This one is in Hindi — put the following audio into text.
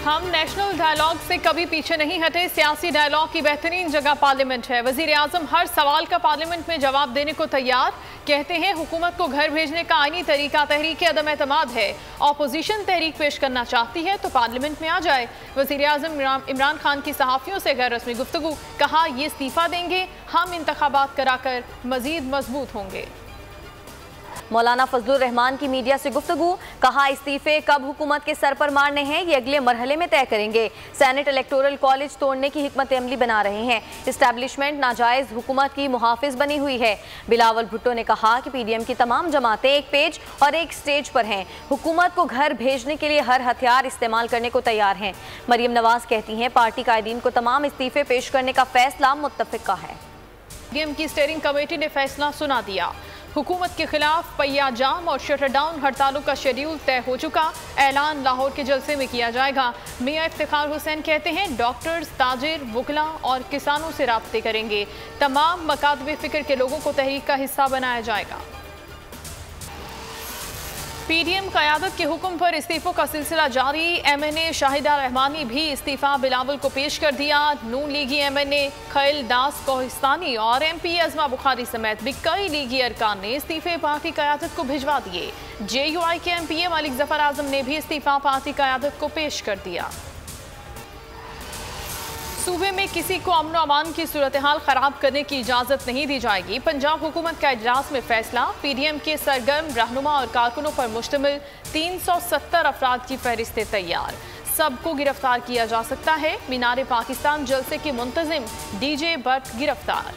हम नेशनल डायलॉग से कभी पीछे नहीं हटे। सियासी डायलॉग की बेहतरीन जगह पार्लियामेंट है। वजीर आजम हर सवाल का पार्लियामेंट में जवाब देने को तैयार। कहते हैं हुकूमत को घर भेजने का आईनी तरीका तहरीक अदम एतमाद है। ऑपोजिशन तहरीक पेश करना चाहती है तो पार्लियामेंट में आ जाए। वजीर आजम इमरान खान की सहाफ़ियों से गैर रस्मी गुफ्तगू, कहा ये इस्तीफा देंगे, हम इंतखाबात कराकर मजीद मजबूत होंगे। मौलाना फजलुर रहमान की मीडिया से गुफ्तगू, कहा इस्तीफे कब हुकूमत के सर पर मारने हैं ये अगले मरहले में तय करेंगे। सेनेट इलेक्टोरल कॉलेज तोड़ने की हिकमत अमली बना रहे हैं। इस्टेब्लिशमेंट नाजायज हुकूमत की मुहाफिज बनी हुई है। बिलावल भुट्टो ने कहा कि पीडीएम की तमाम जमातें एक पेज और एक स्टेज पर हैं। हुकूमत को घर भेजने के लिए हर हथियार इस्तेमाल करने को तैयार हैं। मरियम नवाज कहती हैं पार्टी कायदीन को तमाम इस्तीफे पेश करने का फैसला मुत्तफिका है। पीडीएम की स्टीयरिंग कमेटी ने फैसला सुना दिया। हुकूमत के खिलाफ पहिया जाम और शटर डाउन हड़तालों का शेड्यूल तय हो चुका। ऐलान लाहौर के जलसे में किया जाएगा। मियां इफ्तिखार हुसैन कहते हैं डॉक्टर्स, ताजिर, वुकला और किसानों से राब्ते करेंगे। तमाम मकातबे फिक्र के लोगों को तहरीक का हिस्सा बनाया जाएगा। पीडीएम क़यादत के हुक्म पर इस्तीफों का सिलसिला जारी। एमएनए शाहिदा रहमानी भी इस्तीफा बिलावल को पेश कर दिया। नून लीगी एमएनए खैल दास कोहिस्तानी और एमपी अजमा बुखारी समेत भी कई लीगी अरकान ने इस्तीफे पार्टी क़यादत को भिजवा दिए। जेयूआई के एमपीए मलिक जफर आजम ने भी इस्तीफा पार्टी क़यादत को पेश कर दिया। सूबे में किसी को अमन अमान की सूरत हाल खराब करने की इजाजत नहीं दी जाएगी। पंजाब हुकूमत का इजलास में फैसला। पीडीएम के सरगर्म रहनुमा और कारकुनों पर मुश्तमिल 370 अफराद की फहरिस्तें तैयार। सबको गिरफ्तार किया जा सकता है। मीनार पाकिस्तान जलसे के मुंतजिम डीजे भट्ट गिरफ्तार।